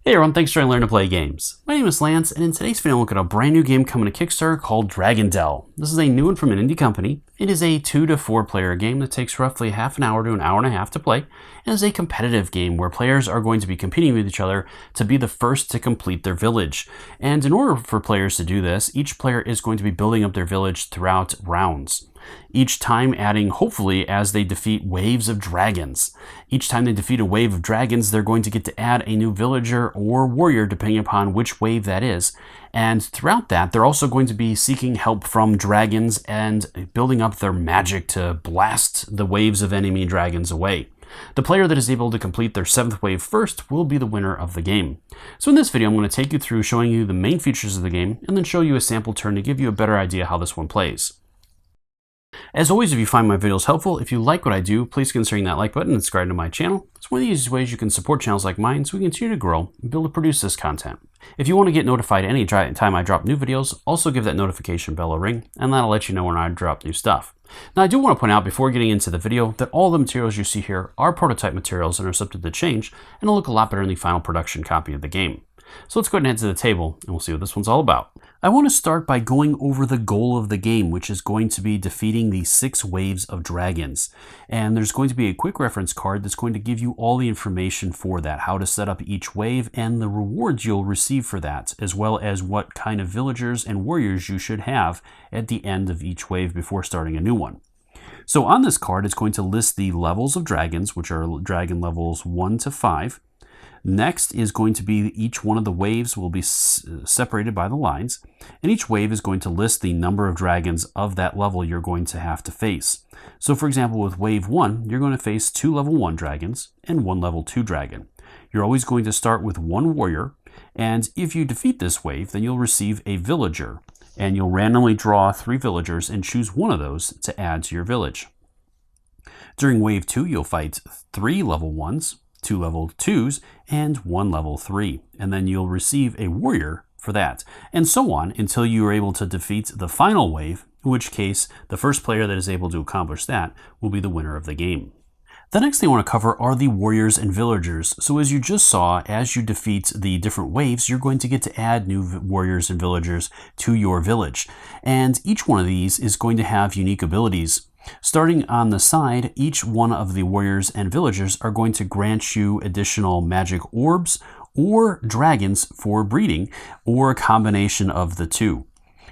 Hey everyone, thanks for learning to play games. My name is Lance, and in today's video, we'll look at a brand new game coming to Kickstarter called Dell. This is a new one from an indie company. It is a 2 to 4 player game that takes roughly half an hour to an hour and a half to play, and is a competitive game where players are going to be competing with each other to be the first to complete their village. And in order for players to do this, each player is going to be building up their village throughout rounds. Each time adding, hopefully, as they defeat waves of dragons. Each time they defeat a wave of dragons, they're going to get to add a new villager or warrior, depending upon which wave that is. And throughout that, they're also going to be seeking help from dragons and building up their magic to blast the waves of enemy dragons away. The player that is able to complete their 7th wave first will be the winner of the game. So in this video, I'm going to take you through showing you the main features of the game, and then show you a sample turn to give you a better idea how this one plays. As always, if you find my videos helpful, if you like what I do, please consider that like button and subscribe to my channel. It's one of the easiest ways you can support channels like mine so we continue to grow and be able to produce this content. If you want to get notified any time I drop new videos, also give that notification bell a ring, and that'll let you know when I drop new stuff. Now, I do want to point out before getting into the video that all the materials you see here are prototype materials and are subject to change, and will look a lot better in the final production copy of the game. So let's go ahead and head to the table, and we'll see what this one's all about. I want to start by going over the goal of the game, which is going to be defeating the 6 waves of dragons. And there's going to be a quick reference card that's going to give you all the information for that, how to set up each wave, and the rewards you'll receive for that, as well as what kind of villagers and warriors you should have at the end of each wave before starting a new one. So on this card, it's going to list the levels of dragons, which are dragon levels 1 to 5. Next is going to be each one of the waves will be separated by the lines, and each wave is going to list the number of dragons of that level you're going to have to face. So for example, with wave 1, you're going to face 2 level 1 dragons and 1 level 2 dragon. You're always going to start with 1 warrior, and if you defeat this wave, then you'll receive a villager, and you'll randomly draw 3 villagers and choose one of those to add to your village. During wave 2, you'll fight 3 level 1s, 2 level 2s, and 1 level 3. And then you'll receive a warrior for that. And so on until you are able to defeat the final wave, in which case the first player that is able to accomplish that will be the winner of the game. The next thing I want to cover are the warriors and villagers. So as you just saw, as you defeat the different waves, you're going to get to add new warriors and villagers to your village. And each one of these is going to have unique abilities. Starting on the side, each one of the warriors and villagers are going to grant you additional magic orbs or dragons for breeding, or a combination of the two.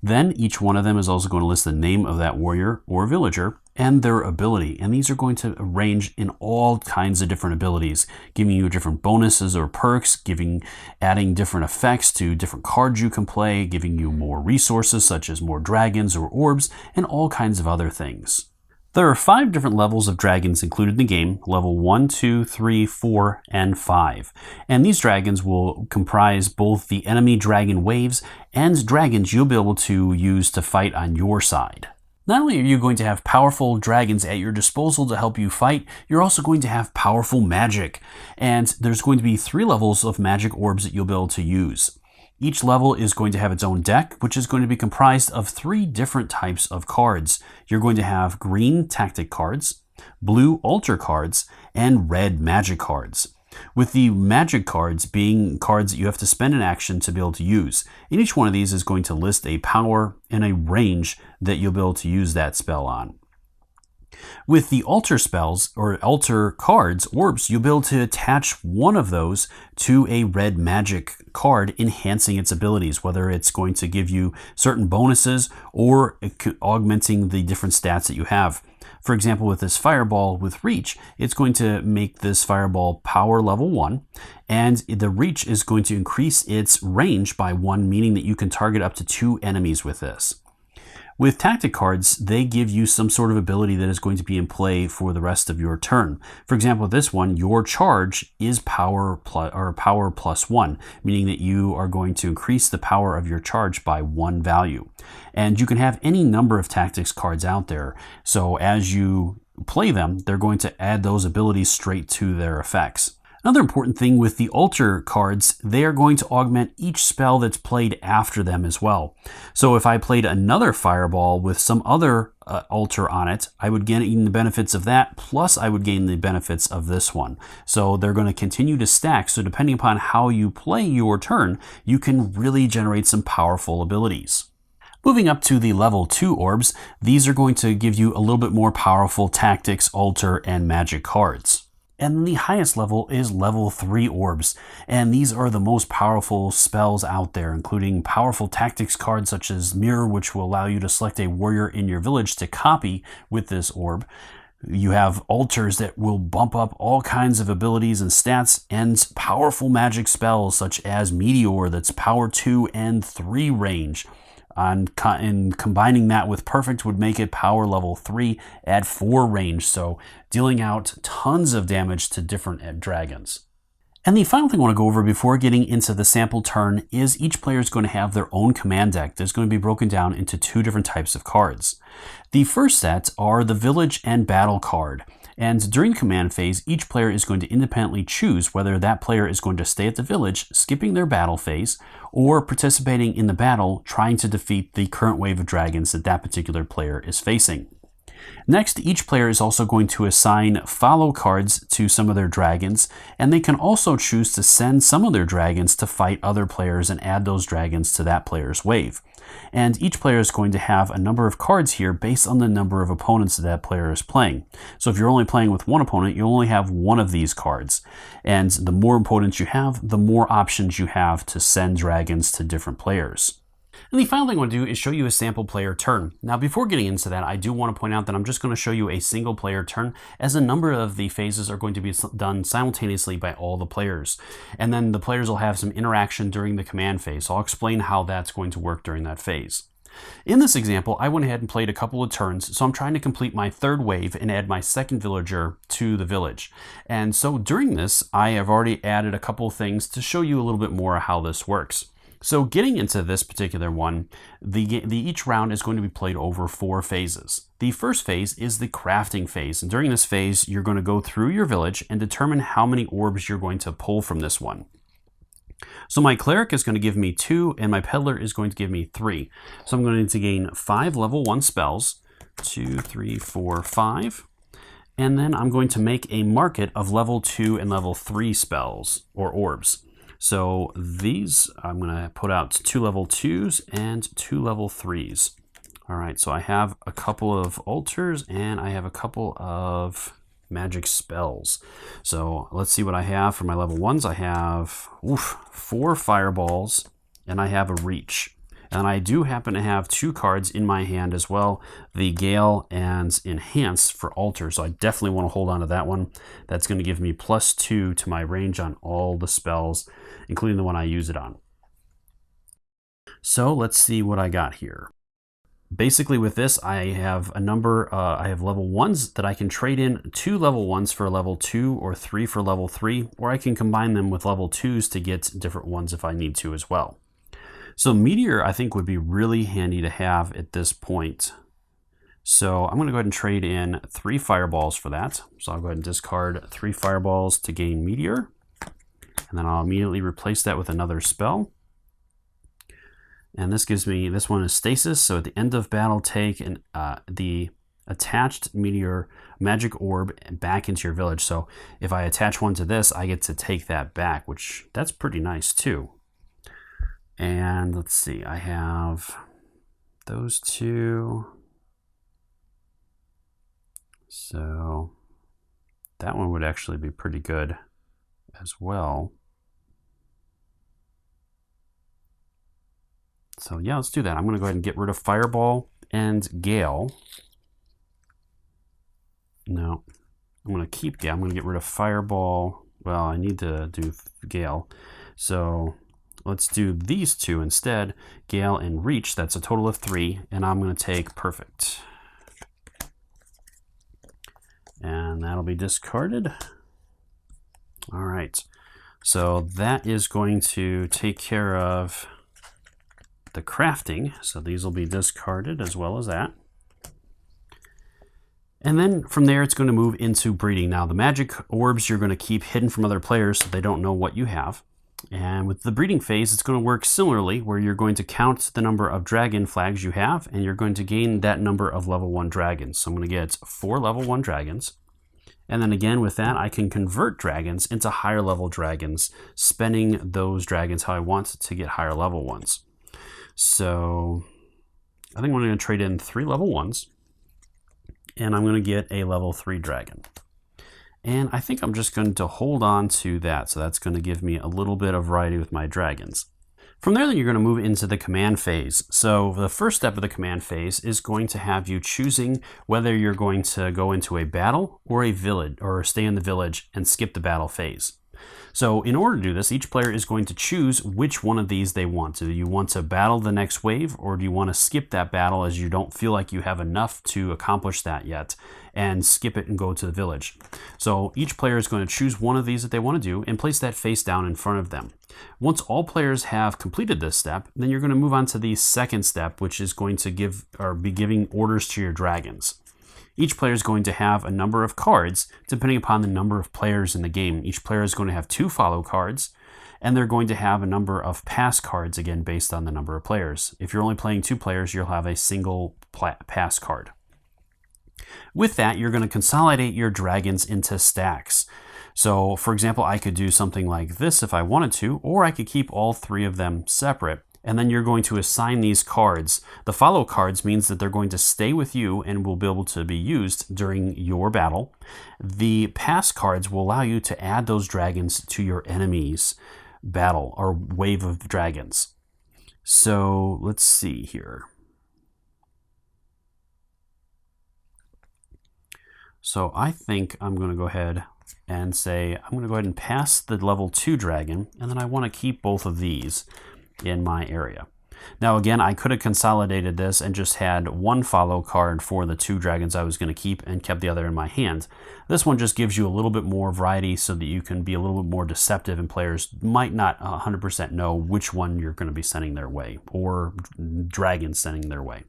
Then each one of them is also going to list the name of that warrior or villager and their ability. And these are going to range in all kinds of different abilities, giving you different bonuses or perks, adding different effects to different cards you can play, giving you more resources such as more dragons or orbs, and all kinds of other things. There are 5 different levels of dragons included in the game, level 1, 2, 3, 4, and 5. And these dragons will comprise both the enemy dragon waves and dragons you'll be able to use to fight on your side. Not only are you going to have powerful dragons at your disposal to help you fight, you're also going to have powerful magic. And there's going to be 3 levels of magic orbs that you'll be able to use. Each level is going to have its own deck, which is going to be comprised of 3 different types of cards. You're going to have green tactic cards, blue altar cards, and red magic cards. With the magic cards being cards that you have to spend an action to be able to use. And each one of these is going to list a power and a range that you'll be able to use that spell on. With the altar spells, or altar cards, orbs, you'll be able to attach one of those to a red magic card, enhancing its abilities, whether it's going to give you certain bonuses or augmenting the different stats that you have. For example, with this fireball with reach, it's going to make this fireball power level 1, and the reach is going to increase its range by 1, meaning that you can target up to 2 enemies with this. With tactic cards, they give you some sort of ability that is going to be in play for the rest of your turn. For example, this one, your charge is power plus 1, meaning that you are going to increase the power of your charge by 1 value. And you can have any number of tactics cards out there. So as you play them, they're going to add those abilities straight to their effects. Another important thing with the altar cards, they are going to augment each spell that's played after them as well. So if I played another fireball with some other altar on it, I would gain the benefits of that, plus I would gain the benefits of this one. So they're going to continue to stack. So depending upon how you play your turn, you can really generate some powerful abilities. Moving up to the level 2 orbs, these are going to give you a little bit more powerful tactics, altar, and magic cards. And the highest level is level 3 orbs, and these are the most powerful spells out there, including powerful tactics cards such as Mirror, which will allow you to select a warrior in your village to copy with this orb. You have altars that will bump up all kinds of abilities and stats, and powerful magic spells such as Meteor that's power 2 and 3 range. And combining that with Perfect would make it power level 3 at 4 range, so dealing out tons of damage to different dragons. And the final thing I want to go over before getting into the sample turn is each player is going to have their own command deck that's going to be broken down into 2 different types of cards. The first set are the Village and Battle card. And during command phase, each player is going to independently choose whether that player is going to stay at the village, skipping their battle phase, or participating in the battle, trying to defeat the current wave of dragons that that particular player is facing. Next, each player is also going to assign follow cards to some of their dragons, and they can also choose to send some of their dragons to fight other players and add those dragons to that player's wave. And each player is going to have a number of cards here based on the number of opponents that player is playing. So if you're only playing with one opponent, you only have one of these cards. And the more opponents you have, the more options you have to send dragons to different players. And the final thing I want to do is show you a sample player turn. Now, before getting into that, I do want to point out that I'm just going to show you a single player turn, as a number of the phases are going to be done simultaneously by all the players. And then the players will have some interaction during the command phase. So I'll explain how that's going to work during that phase. In this example, I went ahead and played a couple of turns, so I'm trying to complete my 3rd wave and add my 2nd villager to the village. And so during this, I have already added a couple of things to show you a little bit more how this works. So getting into this particular one, each round is going to be played over 4 phases. The first phase is the crafting phase, and during this phase, you're going to go through your village and determine how many orbs you're going to pull from this one. So my cleric is going to give me 2, and my peddler is going to give me 3. So I'm going to gain 5 level 1 spells, 2, 3, 4, 5. And then I'm going to make a market of level 2 and level 3 spells, or orbs. So these, I'm going to put out 2 level 2s and 2 level 3s. All right, so I have a couple of altars and I have a couple of magic spells. So let's see what I have for my level 1s. I have 4 fireballs and I have a reach. And I do happen to have 2 cards in my hand as well, the Gale and Enhance for Altar. So I definitely want to hold on to that one. That's going to give me +2 to my range on all the spells, including the one I use it on. So let's see what I got here. Basically with this, I have a number, I have level 1s that I can trade in 2 level 1s for level 2 or 3 for level 3, or I can combine them with level 2s to get different ones if I need to as well. So Meteor, I think, would be really handy to have at this point. So I'm going to go ahead and trade in 3 fireballs for that. So I'll go ahead and discard 3 fireballs to gain Meteor. And then I'll immediately replace that with another spell. And this gives me, this one is Stasis. So at the end of battle, take the attached Meteor magic orb back into your village. So if I attach one to this, I get to take that back, which that's pretty nice too. And let's see, I have those 2. So that one would actually be pretty good as well. So yeah, let's do that. I'm going to go ahead and get rid of Fireball and Gale. No, I'm going to keep Gale. I'm going to get rid of Fireball. Well, I need to do Gale. So let's do these 2 instead, Gale and Reach. That's a total of 3, and I'm going to take Perfect. And that'll be discarded. All right, so that is going to take care of the crafting. So these will be discarded as well as that. And then from there, it's going to move into breeding. Now, the magic orbs you're going to keep hidden from other players so they don't know what you have. And with the breeding phase, it's going to work similarly, where you're going to count the number of dragon flags you have, and you're going to gain that number of level 1 dragons. So I'm going to get 4 level 1 dragons. And then again, with that, I can convert dragons into higher level dragons, spending those dragons how I want to get higher level ones. So I think I'm going to trade in 3 level 1s, and I'm going to get a level 3 dragon. And I think I'm just going to hold on to that. So that's going to give me a little bit of variety with my dragons. From there, then you're going to move into the command phase. So the first step of the command phase is going to have you choosing whether you're going to go into a battle or a village, or stay in the village and skip the battle phase. So in order to do this, each player is going to choose which one of these they want. Do you want to battle the next wave, or do you want to skip that battle as you don't feel like you have enough to accomplish that yet, and skip it and go to the village? So each player is going to choose one of these that they want to do and place that face down in front of them. Once all players have completed this step, then you're going to move on to the second step, which is going to be giving orders to your dragons. Each player is going to have a number of cards depending upon the number of players in the game. Each player is going to have 2 follow cards, and they're going to have a number of pass cards, again, based on the number of players. If you're only playing 2 players, you'll have a single pass card. With that, you're going to consolidate your dragons into stacks. So, for example, I could do something like this if I wanted to, or I could keep all 3 of them separate. And then you're going to assign these cards. The follow cards means that they're going to stay with you and will be able to be used during your battle. The pass cards will allow you to add those dragons to your enemy's battle or wave of dragons. So let's see here. So I think I'm going to go ahead and say, I'm going to go ahead and pass the level 2 dragon, and then I want to keep both of these in my area. Now again, I could have consolidated this and just had 1 follow card for the 2 dragons I was going to keep and kept the other in my hand. This one just gives you a little bit more variety so that you can be a little bit more deceptive, and players might not 100% know which one you're going to be sending their way, or dragons sending their way.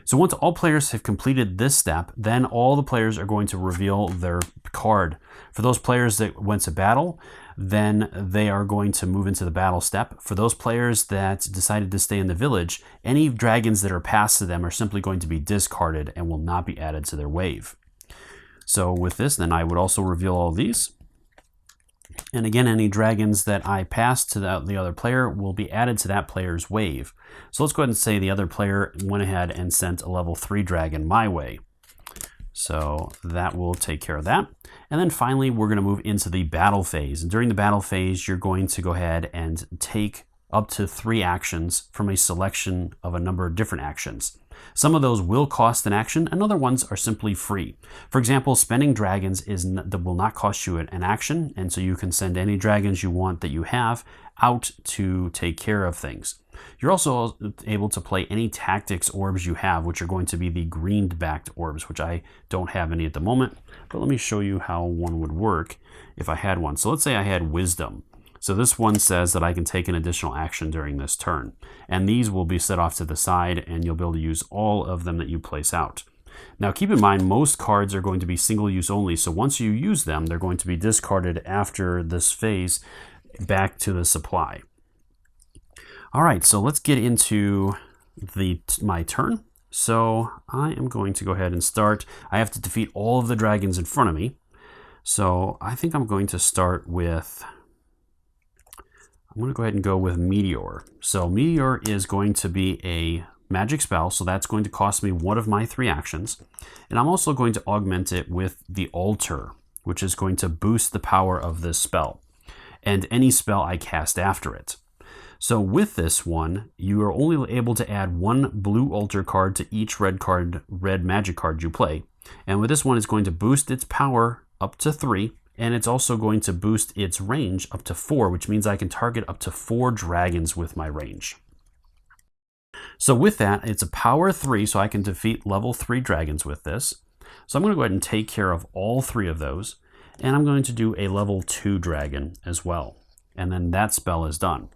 So once all players have completed this step, then all the players are going to reveal their card. For those players that went to battle, then they are going to move into the battle step. For those players that decided to stay in the village, any dragons that are passed to them are simply going to be discarded and will not be added to their wave. So with this, then I would also reveal all these. And again, any dragons that I pass to the other player will be added to that player's wave. So let's go ahead and say the other player went ahead and sent a level 3 dragon my way. So that will take care of that. And then finally, we're going to move into the battle phase. And during the battle phase, you're going to go ahead and take up to 3 actions from a selection of a number of different actions. Some of those will cost an action, and other ones are simply free. For example, spending dragons that will not cost you an action, and so you can send any dragons you want that you have out to take care of things. You're also able to play any tactics orbs you have, which are going to be the green-backed orbs, which I don't have any at the moment. But let me show you how one would work if I had one. So let's say I had wisdom. So this one says that I can take an additional action during this turn. And these will be set off to the side, and you'll be able to use all of them that you place out. Now keep in mind, most cards are going to be single use only, so once you use them, they're going to be discarded after this phase back to the supply. All right, so let's get into my turn. So I am going to go ahead and start. I have to defeat all of the dragons in front of me. So I think I'm going to start with, I'm going to go ahead and go with Meteor. So Meteor is going to be a magic spell, so that's going to cost me one of my 3 actions. And I'm also going to augment it with the Altar, which is going to boost the power of this spell and any spell I cast after it. So with this one, you are only able to add 1 blue altar card to each red magic card you play. And with this one, it's going to boost its power up to 3, and it's also going to boost its range up to 4, which means I can target up to 4 dragons with my range. So with that, it's a power 3, so I can defeat level 3 dragons with this. So I'm going to go ahead and take care of all 3 of those, and I'm going to do a level 2 dragon as well. And then that spell is done.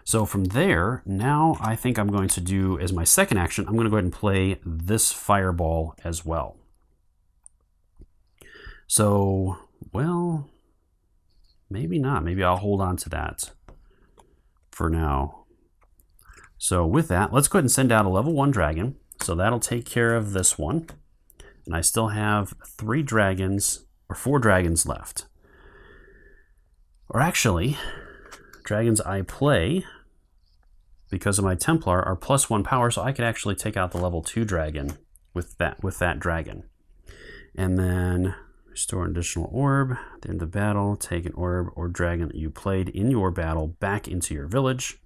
So from there, now I think I'm going to do, as my second action, I'm going to go ahead and play this fireball as well. So, well, maybe not. Maybe I'll hold on to that for now. So with that, let's go ahead and send out a level 1 dragon. So that'll take care of this one. And I still have 4 dragons left. Or actually, dragons I play, because of my Templar, are +1 power, so I could actually take out the level 2 dragon with that dragon. And then restore an additional orb at the end of the battle. Take an orb or dragon that you played in your battle back into your village.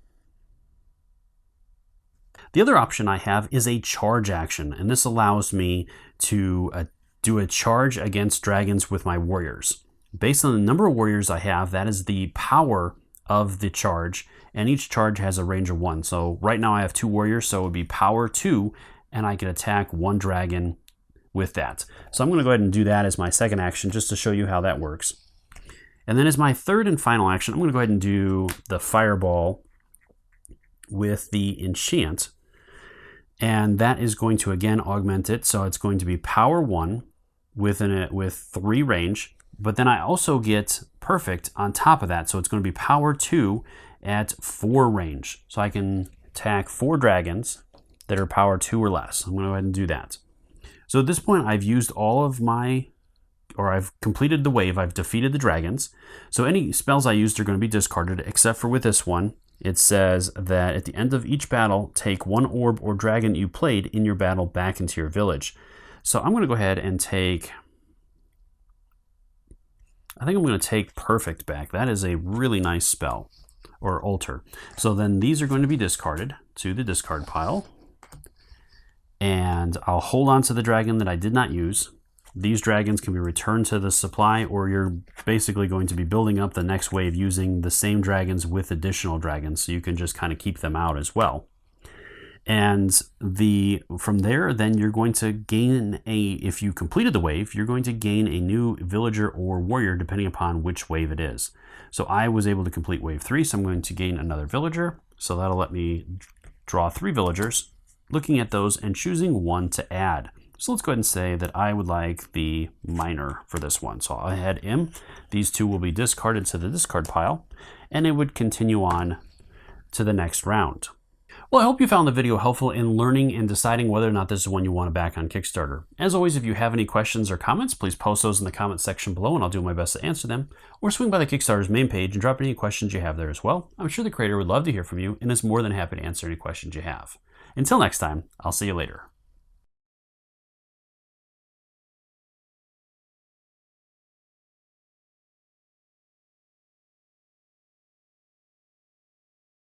The other option I have is a charge action, and this allows me to do a charge against dragons with my warriors. Based on the number of warriors I have, that is the power of the charge, and each charge has a range of 1. So right now I have 2 warriors, so it would be power 2, and I can attack 1 dragon with that. So I'm going to go ahead and do that as my second action just to show you how that works. And then as my third and final action, I'm going to go ahead and do the fireball with the enchant. And that is going to again augment it. So it's going to be power 1 with 3 range. But then I also get perfect on top of that. So it's going to be power 2 at 4 range. So I can attack 4 dragons that are power 2 or less. I'm going to go ahead and do that. So at this point, I've used all of I've completed the wave. I've defeated the dragons. So any spells I used are going to be discarded, except for with this one. It says that at the end of each battle, take 1 orb or dragon you played in your battle back into your village. So I'm going to go ahead and take, I think I'm going to take Perfect back. That is a really nice spell, or altar. So then these are going to be discarded to the discard pile. And I'll hold on to the dragon that I did not use. These dragons can be returned to the supply, or you're basically going to be building up the next wave using the same dragons with additional dragons, so you can just kind of keep them out as well. And from there, then you're going to gain if you completed the wave, you're going to gain a new villager or warrior depending upon which wave it is. So I was able to complete wave 3, so I'm going to gain another villager. So that'll let me draw 3 villagers, looking at those and choosing 1 to add. So let's go ahead and say that I would like the miner for this one. So I'll add him. These 2 will be discarded to the discard pile, and it would continue on to the next round. Well, I hope you found the video helpful in learning and deciding whether or not this is one you want to back on Kickstarter. As always, if you have any questions or comments, please post those in the comment section below, and I'll do my best to answer them. Or swing by the Kickstarter's main page and drop any questions you have there as well. I'm sure the creator would love to hear from you and is more than happy to answer any questions you have. Until next time, I'll see you later.